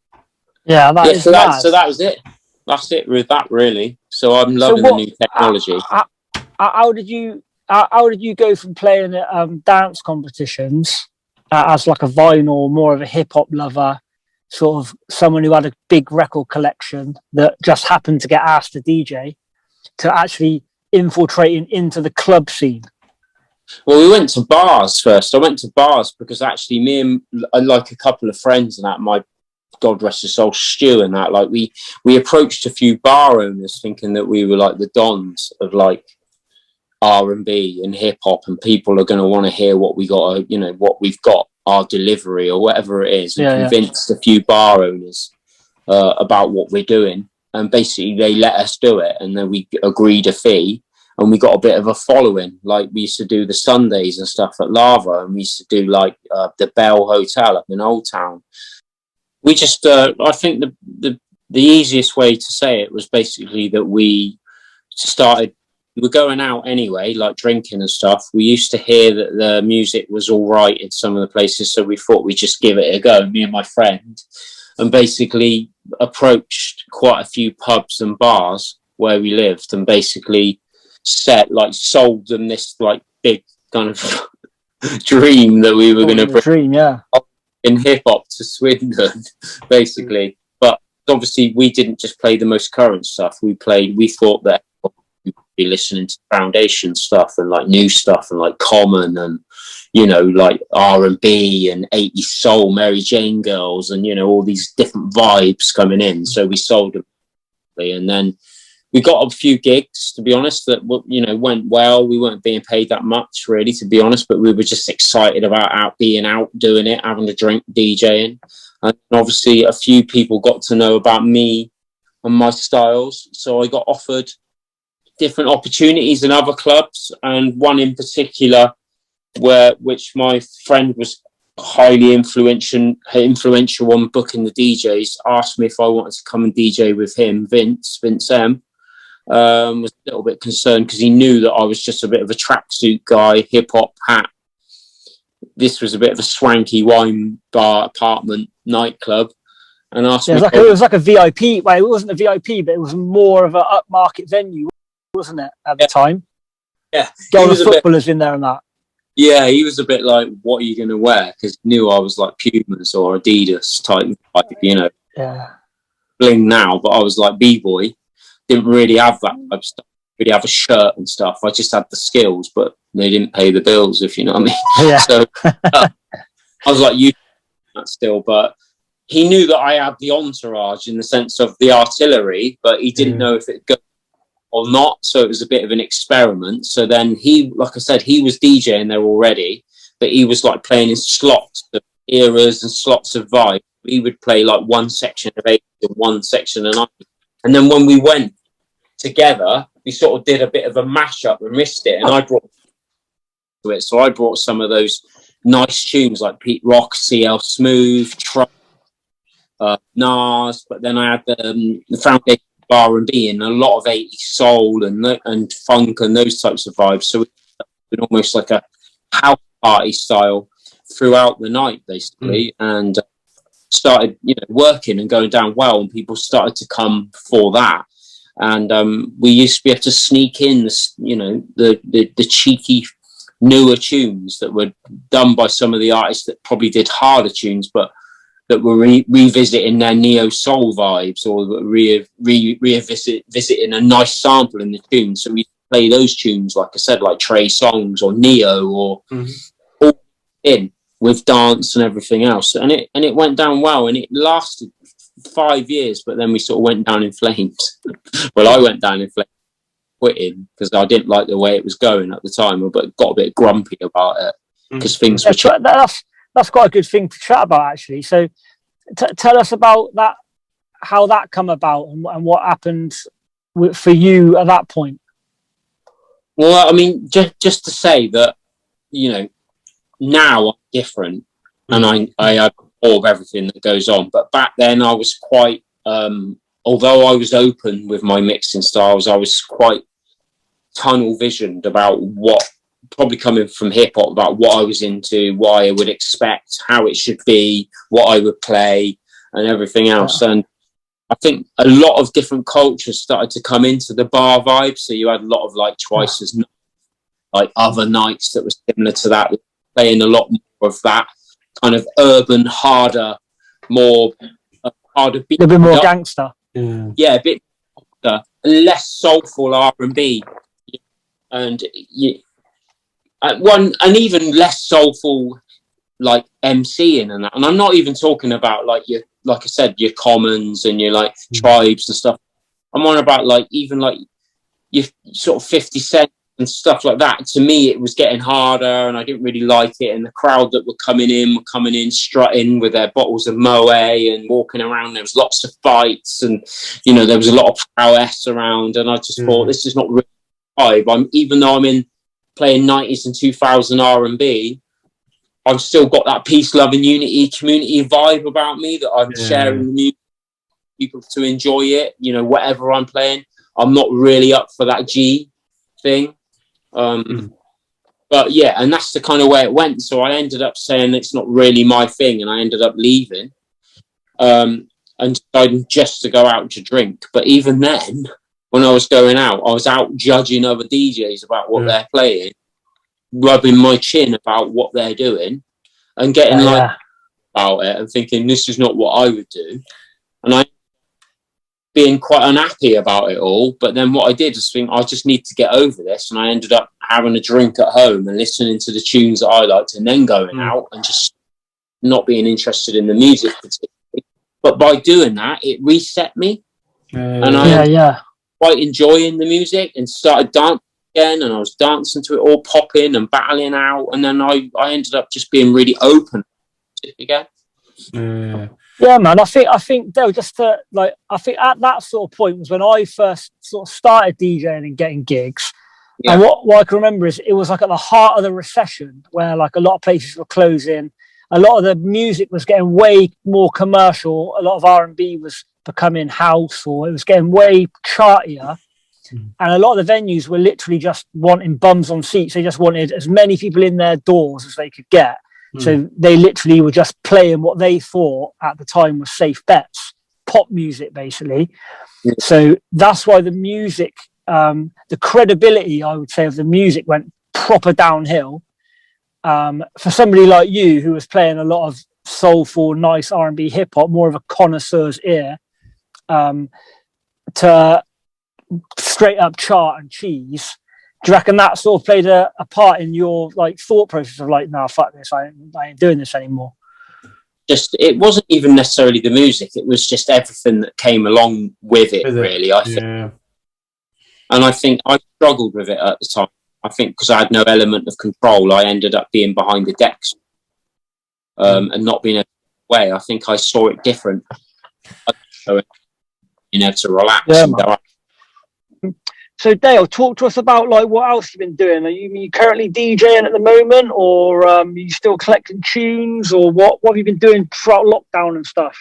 Yeah, so that was it. That's it with that, really. So I'm loving the new technology. How did you go from playing at dance competitions as like a vinyl, more of a hip hop lover, sort of someone who had a big record collection that just happened to get asked to DJ, to actually infiltrating into the club scene? Well, we went to bars first. I went to bars because actually me and like a couple of friends and that, my God rest his soul, Stu and that, like we approached a few bar owners thinking that we were like the dons of like R&B and hip hop, and people are going to want to hear what we got, what we've got, our delivery or whatever it is, and convinced a few bar owners about what we're doing, and basically they let us do it, and then we agreed a fee, and we got a bit of a following. Like we used to do the Sundays and stuff at Lava, and we used to do like the Bell Hotel up in Old Town. We just, I think the easiest way to say it was basically that we were going out anyway, like drinking and stuff. We used to hear that the music was all right in some of the places, so we thought we'd just give it a go, me and my friend, and basically approached quite a few pubs and bars where we lived, and basically sold them this like big kind of dream that we were going to bring in hip hop to Swindon, basically. But obviously we didn't just play the most current stuff. We thought that we'd be listening to foundation stuff and like new stuff and like Common and, like R&B and 80s soul, Mary Jane Girls, and, all these different vibes coming in. So we sold them. And then we got a few gigs, to be honest, that, went well. We weren't being paid that much, really, to be honest, but we were just excited about being out, doing it, having a drink, DJing. And obviously a few people got to know about me and my styles. So I got offered different opportunities in other clubs, and one in particular which my friend was highly influential on booking the DJs, asked me if I wanted to come and DJ with him. Vince M was a little bit concerned because he knew that I was just a bit of a tracksuit guy, hip hop hat. This was a bit of a swanky wine bar apartment nightclub, and asked me. It was like a VIP. Well, it wasn't a VIP, but it was more of an upmarket venue, wasn't it, at the time? Yeah, got all the footballers in there and that. Yeah, he was a bit like, "What are you going to wear?" Because he knew I was like Pumas or Adidas type, Yeah, bling now. But I was like B-boy. Didn't really have that type of stuff. Really have a shirt and stuff. I just had the skills, but they didn't pay the bills, if you know what I mean. Yeah. So I was like, you that still, but he knew that I had the entourage in the sense of the artillery, but he didn't know if it'd go or not. So it was a bit of an experiment. So then he, like I said, he was DJing there already, but he was like playing in slots of eras and slots of vibe. We would play like one section of 80 and one section of 90. And then when we went together, we sort of did a bit of a mashup and missed it. And I brought to it. So I brought some of those nice tunes like Pete Rock, CL Smooth, Nas. But then I had the foundation of R&B and a lot of 80s soul and funk and those types of vibes. So it was almost like a house party style throughout the night, basically. And started working and going down well, and people started to come for that, and we used to be able to sneak in the cheeky newer tunes that were done by some of the artists that probably did harder tunes but that were revisiting their neo soul vibes, or revisiting a nice sample in the tune. So we play those tunes, like I said, like Trey Songs or Neo or all in with dance and everything else, and it went down well, and it lasted 5 years, but then we sort of went down in flames. Well, I went down in flames, quitting because I didn't like the way it was going at the time, but got a bit grumpy about it because things were. That's quite a good thing to chat about, actually. So, tell us about that, how that come about, and what happened for you at that point. Well, I mean, just to say that, you know, now I'm different, and I have all of everything that goes on. But back then, I was quite, although I was open with my mixing styles, I was quite tunnel visioned about what, probably coming from hip hop, about what I was into, what I would expect, how it should be, what I would play, and everything else. Yeah. And I think a lot of different cultures started to come into the bar vibe. So you had a lot of like Twice as Nice, like other nights that was similar to that, playing a lot more of that kind of urban, harder beat. A bit more gangster. Yeah, a bit harder, less soulful R&B, and even less soulful like MCing and that. And I'm not even talking about like your, like I said, your Commons and your like Tribes and stuff. I'm on about like even like your sort of 50 Cent and stuff like that. To me, it was getting harder, and I didn't really like it. And the crowd that were coming in strutting with their bottles of Moe and walking around. There was lots of fights, and you know there was a lot of prowess around. And I just thought, this is not really vibe. Even though I'm in playing 90s and 2000 R&B, I've still got that peace, love, and unity community vibe about me that I'm sharing the music, people to enjoy it. You know, whatever I'm playing, I'm not really up for that G thing. But yeah, and that's the kind of way it went. So I ended up saying it's not really my thing, and I ended up leaving and deciding just to go out to drink. But even then, when I was going out, I was out judging other DJs about what they're playing, rubbing my chin about what they're doing, and getting about it and thinking this is not what I would do. And I being quite unhappy about it all. But then what I did was think I just need to get over this, and I ended up having a drink at home and listening to the tunes that I liked, and then going out and just not being interested in the music particularly. But by doing that, it reset me, and I quite enjoying the music and started dancing again, and I was dancing to it all, popping and battling out, and then I ended up just being really open again. Yeah, man. I think Dale, just to I think at that sort of point was when I first sort of started DJing and getting gigs. Yeah. And what I can remember is it was like at the heart of the recession, where like a lot of places were closing, a lot of the music was getting way more commercial, a lot of R&B was becoming house, or it was getting way chartier. And a lot of the venues were literally just wanting bums on seats. They just wanted as many people in their doors as they could get. So they literally were just playing what they thought at the time was safe bets, pop music, basically. So that's why the music, the credibility, I would say, of the music went proper downhill. For somebody like you, who was playing a lot of soulful, nice R&B hip hop, more of a connoisseur's ear, to straight up chart and cheese. Do you reckon that sort of played a part in your like thought process of like, no, fuck this, I ain't doing this anymore? Just, it wasn't even necessarily the music, it was just everything that came along with it, really, I think. And I think I struggled with it at the time. I think because I had no element of control, I ended up being behind the decks and not being able to play. I think I saw it different. You know, to relax and go out. So Dale, talk to us about like what else you've been doing. Are you currently DJing at the moment, or are you still collecting tunes, or what have you been doing throughout lockdown and stuff?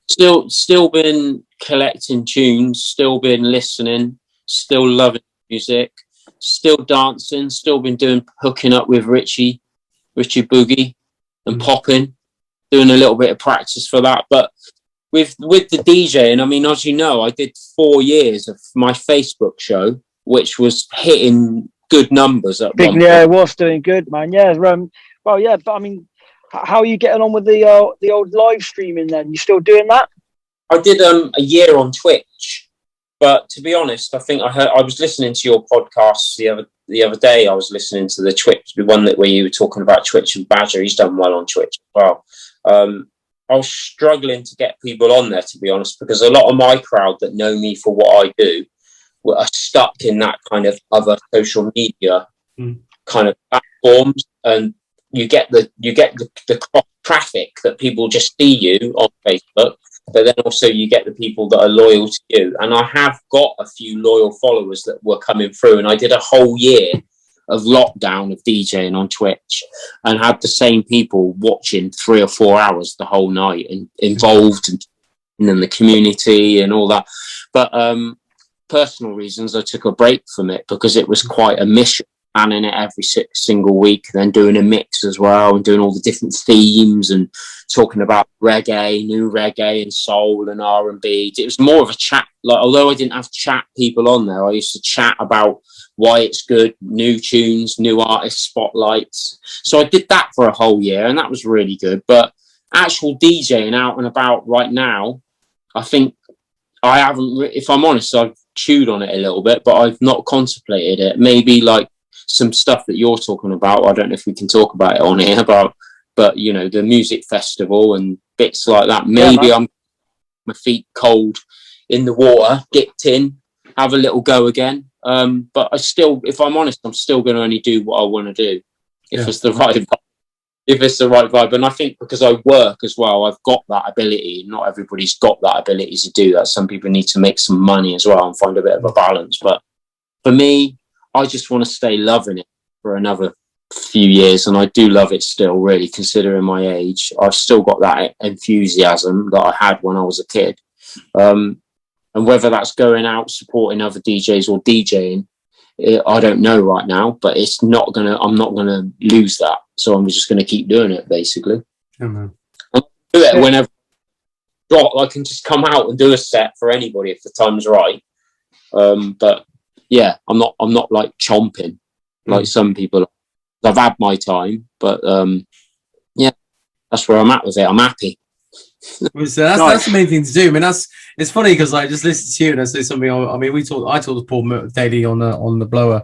Still been collecting tunes, still been listening, still loving music, still dancing, still been hooking up with Richie Boogie and popping, doing a little bit of practice for that. But with the DJing, I mean, as you know, I did 4 years of my Facebook show, which was hitting good numbers at one point. Yeah, it was doing good, man. Yeah, well, yeah, but I mean, how are you getting on with the old live streaming then? You still doing that? I did a year on Twitch, but to be honest, I think I was listening to your podcast the other day. I was listening to the Twitch, the one where you were talking about Twitch, and Badger. He's done well on Twitch as well. I was struggling to get people on there, to be honest, because a lot of my crowd that know me for what I do are stuck in that kind of other social media kind of platforms, and you get the cross traffic that people just see you on Facebook, but then also you get the people that are loyal to you. And I have got a few loyal followers that were coming through, and I did a whole year of lockdown of DJing on Twitch and had the same people watching 3 or 4 hours the whole night and involved in the community and all that. But personal reasons, I took a break from it because it was quite a mission, planning it every single week, then doing a mix as well and doing all the different themes and talking about reggae, new reggae and soul and R&B. It was more of a chat. Like, although I didn't have chat people on there, I used to chat about why it's good, new tunes, new artist spotlights. So I did that for a whole year, and that was really good. But actual DJing out and about right now, I think I haven't, if I'm honest, I've chewed on it a little bit, but I've not contemplated it. Maybe like some stuff that you're talking about, I don't know if we can talk about it on here, but you know, the music festival and bits like that. Maybe I'm my feet cold in the water, dipped in, have a little go again. But I still, if I'm honest, I'm still going to only do what I want to do if it's the right vibe. If it's the right vibe. And I think because I work as well, I've got that ability. Not everybody's got that ability to do that. Some people need to make some money as well and find a bit of a balance. But for me, I just want to stay loving it for another few years. And I do love it still, really, considering my age. I've still got that enthusiasm that I had when I was a kid. And whether that's going out, supporting other DJs or DJing, I don't know right now, but I'm not going to lose that. So I'm just going to keep doing it, basically. Yeah, man. I'll do it whenever I can just come out and do a set for anybody if the time's right. But yeah, I'm not like chomping like some people. I've had my time, but yeah, that's where I'm at with it. I'm happy. So that's the main thing to do. I mean, it's funny because I just listened to you and I say something. I mean, I talk to Paul daily on the blower,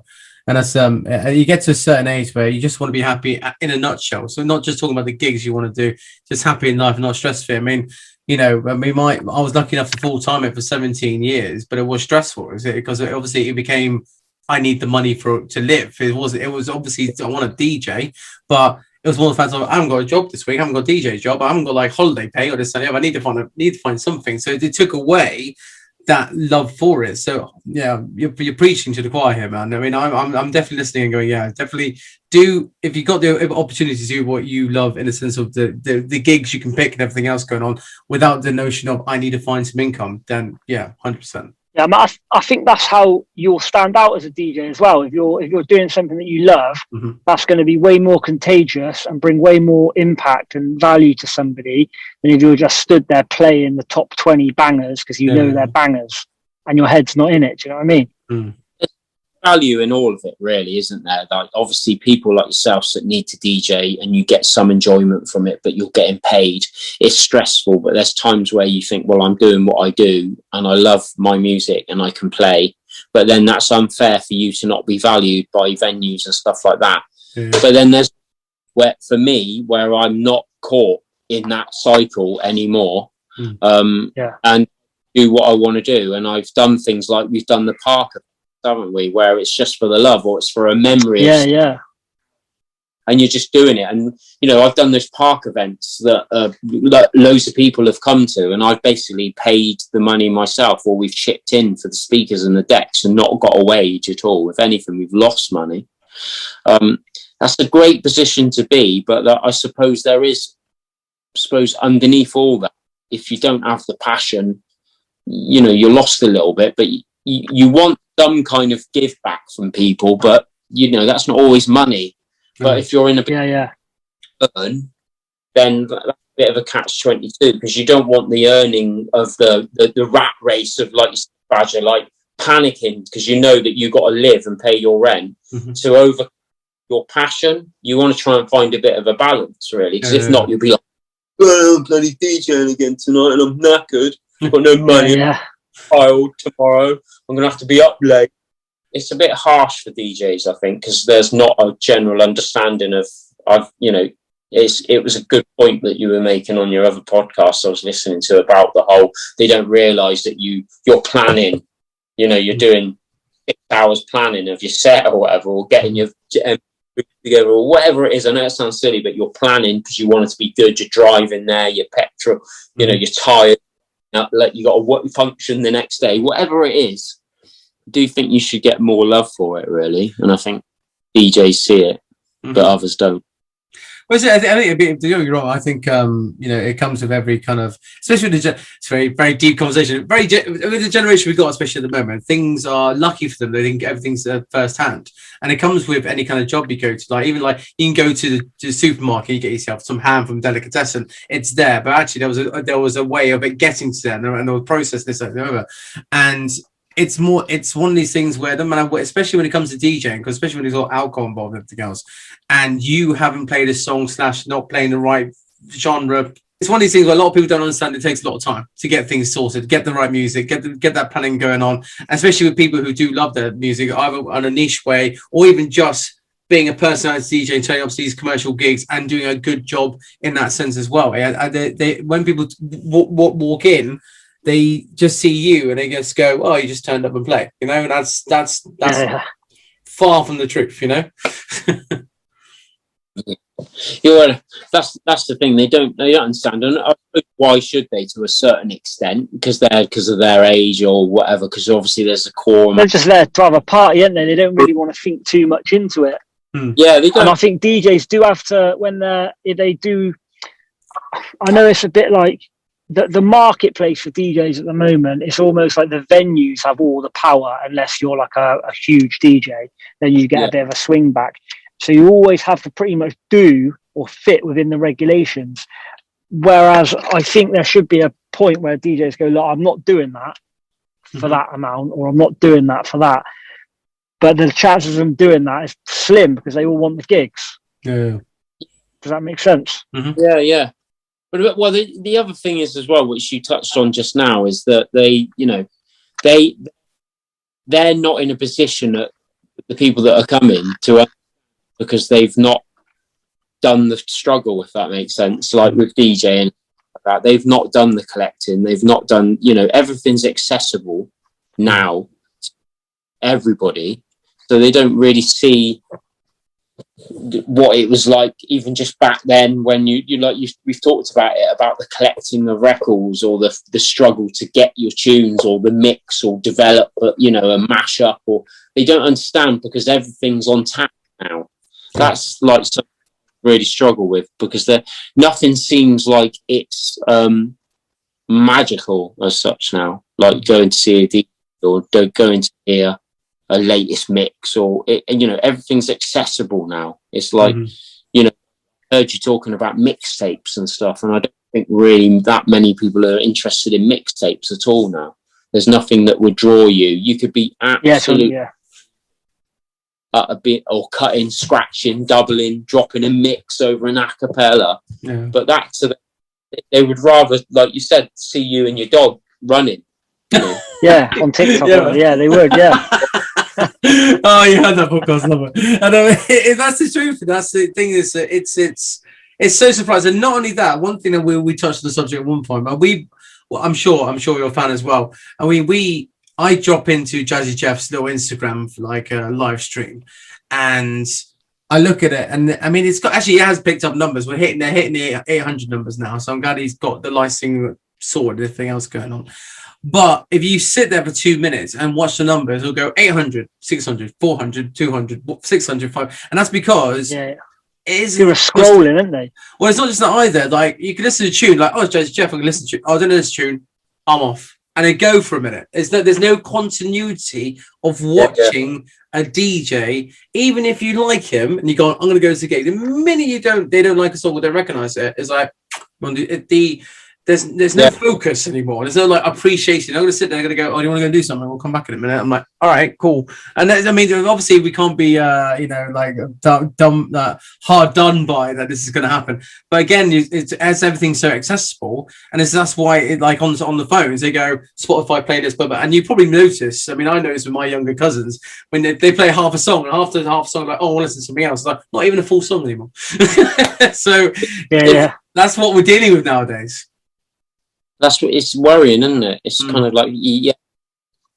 and that's you get to a certain age where you just want to be happy in a nutshell. So not just talking about the gigs you want to do, just happy in life and not stress free. I mean, you know, I was lucky enough to full time it for 17 years, but it was stressful, because obviously it became, I need the money to live. It was obviously I want to DJ, but it was one of the facts of, I haven't got a job this week. I haven't got a DJ job. I haven't got like holiday pay or this and that. I need to find something. So it took away that love for it. So yeah, you're preaching to the choir here, man. I mean, I'm definitely listening and going, yeah, definitely do. If you got the opportunity to do what you love, in the sense of the gigs you can pick and everything else going on, without the notion of I need to find some income, then yeah, 100%. Yeah, I think that's how you'll stand out as a DJ as well. If you're doing something that you love, that's going to be way more contagious and bring way more impact and value to somebody than if you're just stood there playing the top 20 bangers because you know they're bangers and your head's not in it. Do you know what I mean? There's value in all of it, really, isn't there? Like, obviously, people like yourselves that need to DJ and you get some enjoyment from it, but you're getting paid. It's stressful, but there's times where you think, well, I'm doing what I do and I love my music and I can play, but then that's unfair for you to not be valued by venues and stuff like that. But then there's for me where I'm not caught in that cycle anymore, and do what I want to do. And I've done things like we've done the park, haven't we, where it's just for the love or it's for a memory. And you're just doing it. And you know, I've done those park events that loads of people have come to, and I've basically paid the money myself, or we've chipped in for the speakers and the decks and not got a wage at all. If anything, we've lost money. That's a great position to be, but I suppose there is, underneath all that, if you don't have the passion, you know, you're lost a little bit. But you want some kind of give back from people, but you know, that's not always money. But if you're in a burn, then that's a bit of a catch-22, because you don't want the earning of the rat race of, like, Badger, like panicking because you know that you've got to live and pay your rent. To over your passion, you want to try and find a bit of a balance, really, because if not, you'll be like, well, I'm bloody DJing again tonight and I'm knackered, I've got no money, child tomorrow, I'm going to have to be up late. It's a bit harsh for DJs, I think, because there's not a general understanding of, you know, it was a good point that you were making on your other podcast I was listening to about the whole, they don't realise that you're planning, you're doing 6 hours planning of your set or whatever, or getting your together or whatever it is. I know it sounds silly, but you're planning because you want it to be good. You're driving there, your petrol, you're tired, like you got to work function the next day, whatever it is. I do think you should get more love for it, really, and I think DJs see it, but others don't. Well, I think you're right. I think it comes with every kind of, especially with it's very, very deep conversation. With the generation we've got, especially at the moment, things are lucky for them. They didn't get everything's first hand, and it comes with any kind of job you go to. Like even like you can go to the supermarket, you get yourself some ham from delicatessen. It's there, but actually there was a way of it getting to them, and they'll process this over, and it's one of these things where no matter what, especially when it comes to DJing, because especially when there's all alcohol involved and everything else, and you haven't played a song / not playing the right genre, it's one of these things where a lot of people don't understand. It takes a lot of time to get things sorted, get the right music, get that planning going on, especially with people who do love their music either on a niche way or even just being a personalized DJ and turning up to these commercial gigs and doing a good job in that sense as well. When people walk in, they just see you and they just go, "Oh, you just turned up and play," and that's far from the truth, That's the thing. They don't understand, and why should they? To a certain extent, because of their age or whatever. Because obviously there's a core. They're just there to have a party, aren't they? They don't really want to think too much into it. Yeah, they don't. And I think DJs do have to if they do. I know it's a bit like. The marketplace for DJs at the moment, it's almost like the venues have all the power unless you're like a huge DJ, then you get a bit of a swing back. So you always have to pretty much do or fit within the regulations. Whereas I think there should be a point where DJs go, look, I'm not doing that for that amount, or I'm not doing that for that. But the chances of them doing that is slim because they all want the gigs. Yeah. Does that make sense? Mm-hmm. Yeah. But well, the other thing is as well, which you touched on just now, is that they're not in a position that the people that are coming to because they've not done the struggle, if that makes sense. Like with DJing, they've not done the collecting, they've not done, everything's accessible now to everybody, so they don't really see what it was like even just back then when we've talked about it, about the collecting of records or the struggle to get your tunes or the mix or develop a mashup, or they don't understand because everything's on tap now. That's like something I really struggle with, because nothing seems like it's magical as such now, like going to see a DJ or going to hear a latest mix, or everything's accessible now. It's like I heard you talking about mixtapes and stuff, and I don't think really that many people are interested in mixtapes at all now. There's nothing that would draw you. You could be absolutely a bit, or cutting, scratching, doubling, dropping a mix over an acapella, but they would rather, like you said, see you and your dog running. On TikTok. They would. Oh, you had that podcast, love it. And that's the truth. That's the thing, is that it's so surprising. Not only that, one thing that we touched on the subject at one point, but I'm sure you're a fan as well. And I drop into Jazzy Jeff's little Instagram for like a live stream, and I look at it, and I mean, it has picked up numbers. They're hitting the 800 numbers now, so I'm glad he's got the licensing sorted, everything else going on. But if you sit there for 2 minutes and watch the numbers, it'll go 800, 600, 400, 200, 600, 500. And that's because they were scrolling, aren't they? Well, it's not just that either. Like, you can listen to a tune, like, oh, it's Jeff, I can listen to it. Oh, I don't know this tune. I'm off. And then go for a minute. There's no continuity of watching a DJ, even if you like him and you go, I'm going to go to the gig. The minute they don't like a song or don't recognize it, it's like, there's no focus anymore. There's no like appreciation. I'm going to sit there, I'm going to go, oh, do you want to go do something? We'll come back in a minute. I'm like, all right, cool. And I mean, obviously we can't be, like dumb, hard done by that this is going to happen. But again, it's as everything's so accessible, and that's why it like on the phones they go Spotify playlist, and you probably notice. I mean, I noticed with my younger cousins when they play half a song, and after half a song, like, oh, I'll listen to something else. It's like not even a full song anymore. So that's what we're dealing with nowadays. That's what it's worrying, isn't it? It's kind of like, yeah.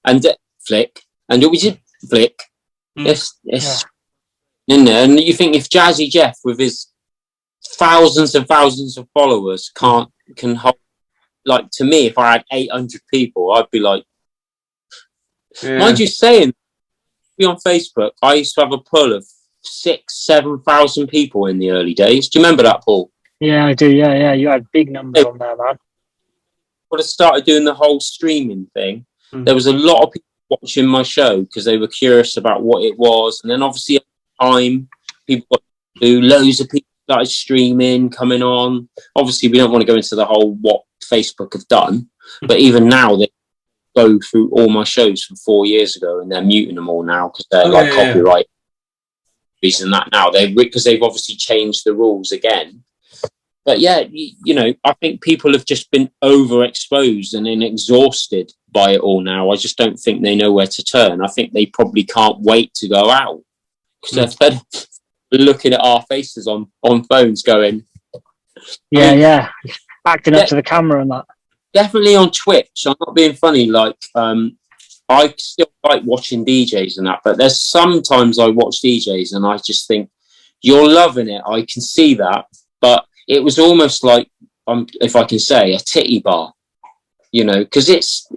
And flick. And it was flick. It's in there. And you think if Jazzy Jeff, with his thousands and thousands of followers, can hold, like, to me, if I had 800 people, I'd be like, mind you saying, be on Facebook, I used to have a pull of 6,000-7,000 people in the early days. Do you remember that, Paul? Yeah, I do. Yeah. You had big numbers on there, man. When I started doing the whole streaming thing, there was a lot of people watching my show because they were curious about what it was. And then obviously at the time, people got to do, loads of people started streaming, coming on. Obviously, we don't want to go into the whole what Facebook have done, but even now they go through all my shows from 4 years ago and they're muting them all now because they're copyright reason that now because they've obviously changed the rules again. But yeah, I think people have just been overexposed and then exhausted by it all now. I just don't think they know where to turn. I think they probably can't wait to go out because they're looking at our faces on phones going... acting up to the camera and that. Definitely on Twitch. I'm not being funny. Like, I still like watching DJs and that, but there's sometimes I watch DJs and I just think, you're loving it. I can see that. But it was almost like, if I can say, a titty bar, because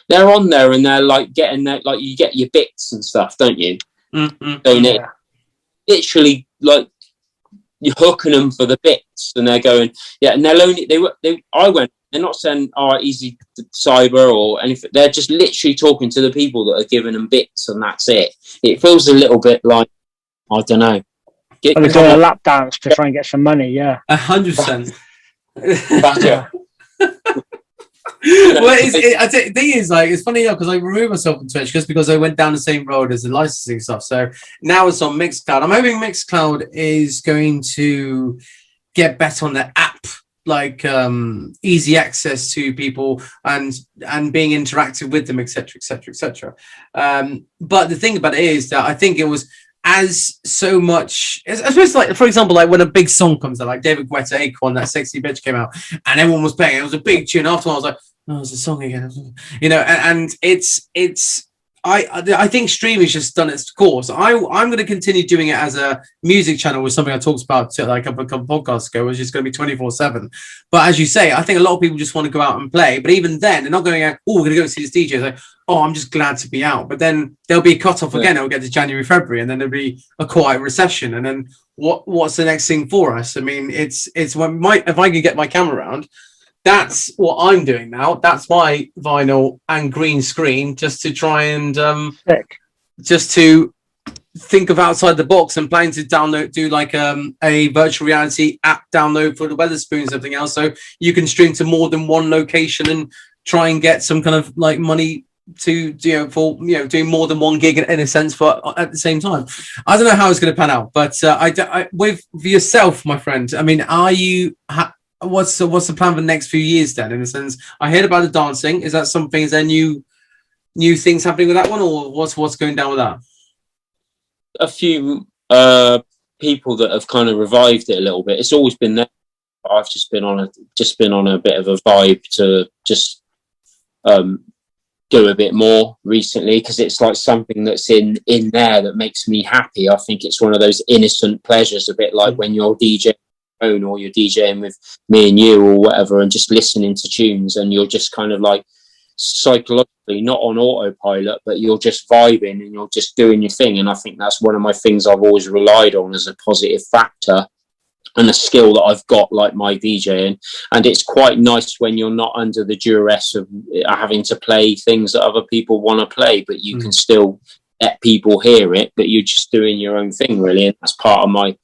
they're on there and they're like getting that, like you get your bits and stuff, don't you? Literally, like you're hooking them for the bits, and they're going, and they're not saying, oh, easy cyber or anything. They're just literally talking to the people that are giving them bits, and that's it. It feels a little bit like, I don't know. They're doing a lap dance to try and get some money, 100%. Gotcha. Well, the thing is, like, it's funny because I removed myself from Twitch just because I went down the same road as the licensing stuff. So now it's on Mixcloud. I'm hoping Mixcloud is going to get better on their app, like easy access to people and being interactive with them, etc., etc., etc. But the thing about it is that I think it was as so much, especially like, for example, like when a big song comes out, like David Guetta, Acorn, that Sexy Bitch came out, and everyone was playing. It was a big tune. After I was like, oh, it's a song again, and it's. I think streaming's just done its course. I'm going to continue doing it as a music channel, with something I talked about like a couple podcasts ago, which is going to be 24/7. But as you say, I think a lot of people just want to go out and play. But even then, they're not going out, oh, we're going to go and see this DJ. It's like, oh, I'm just glad to be out. But then there'll be a cut-off again. It'll get to January, February, and then there'll be a quiet recession. And then what's the next thing for us? I mean, it's when if I can get my camera around, that's what I'm doing now. That's my vinyl and green screen, just to try and just to think of outside the box and planning to do like a virtual reality app download for the Weatherspoon and something else, so you can stream to more than one location and try and get some kind of like money to doing more than one gig in a sense for at the same time. I don't know how it's going to pan out, but I with yourself, my friend. I mean, are you? What's the plan for the next few years then? In a sense, I heard about the dancing. Is that something? Is there new things happening with that one, or what's going down with that? A few people that have kind of revived it a little bit. It's always been there. I've just been on a bit of a vibe to just do a bit more recently, because it's like something that's in there that makes me happy. I think it's one of those innocent pleasures, a bit like when you're DJing or you're DJing with me and you or whatever, and just listening to tunes, and you're just kind of like psychologically not on autopilot, but you're just vibing and you're just doing your thing. And I think that's one of my things I've always relied on as a positive factor and a skill that I've got, like my DJing. And it's quite nice when you're not under the duress of having to play things that other people want to play, but you can still let people hear it, but you're just doing your own thing, really. And that's part of my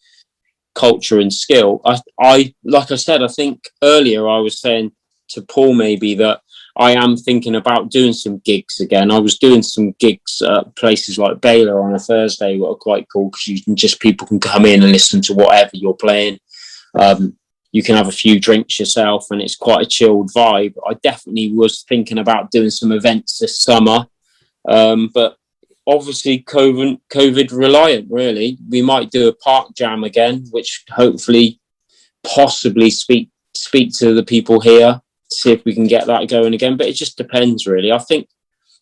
culture and skill. I like I said, I think earlier I was saying to Paul maybe that I am thinking about doing some gigs again. I was doing some gigs at places like Baylor on a Thursday, what are quite cool because people can come in and listen to whatever you're playing. You can have a few drinks yourself and it's quite a chilled vibe. I definitely was thinking about doing some events this summer, but obviously COVID reliant, really. We might do a park jam again, which hopefully possibly speak to the people here, see if we can get that going again. But it just depends, really. I think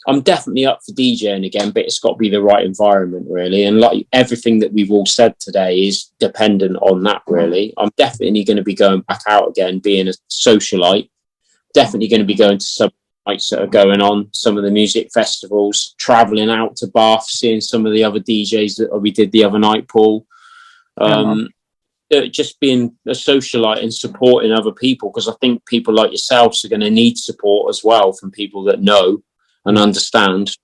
I'm definitely up for DJing again, but it's got to be the right environment, really. And like everything that we've all said today is dependent on that, really. I'm definitely going to be going back out again, being a socialite. Definitely going to be going to some nights that are going on, some of the music festivals, travelling out to Bath, seeing some of the other DJs that we did the other night, Paul. Just being a socialite and supporting other people, because I think people like yourselves are going to need support as well from people that know and understand,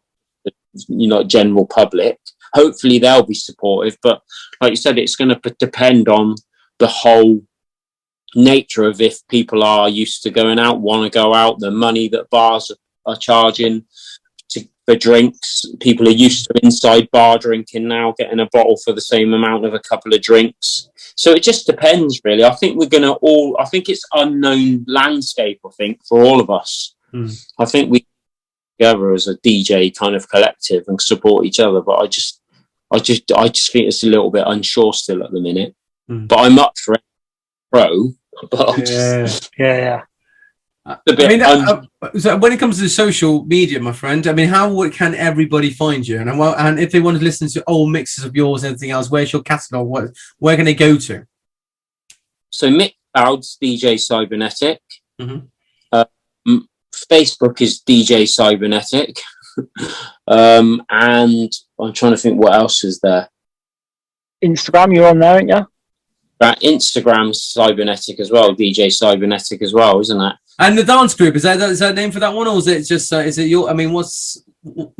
general public. Hopefully they'll be supportive, but like you said, it's going to depend on the whole nature of if people are used to going out, want to go out, the money that bars are charging for drinks. People are used to inside bar drinking now, getting a bottle for the same amount of a couple of drinks. So it just depends, really. I think I think it's unknown landscape, I think, for all of us. I think we together as a DJ kind of collective and support each other, but I just think it's a little bit unsure still at the minute. But I'm up for it, pro. But so when it comes to social media, my friend, I mean, how can everybody find you? And if they want to listen to old mixes of yours and anything else, where's your catalogue? Where can they go to? So Mixcloud's DJ Cybernetic. Facebook is DJ Cybernetic. And I'm trying to think what else is there. Instagram, you're on there, aren't you? Instagram's Cybernetic as well, DJ Cybernetic as well, isn't it? And the dance group, is that a name for that one, or is it just is it your? I mean, what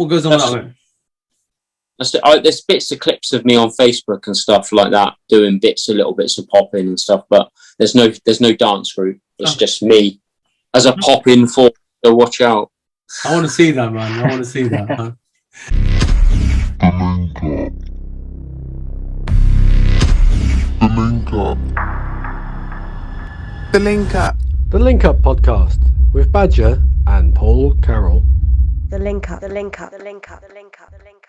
goes on with that one? There's bits of clips of me on Facebook and stuff like that, doing little bits of pop-in and stuff, but there's no dance group. It's just me as a pop-in for. So watch out. I want to see that, man. I want to see that. Huh? The Linkup. The Linkup podcast with Badger and Paul Carroll. The Linkup. The Linkup. The Linkup. The Linkup. The Linkup.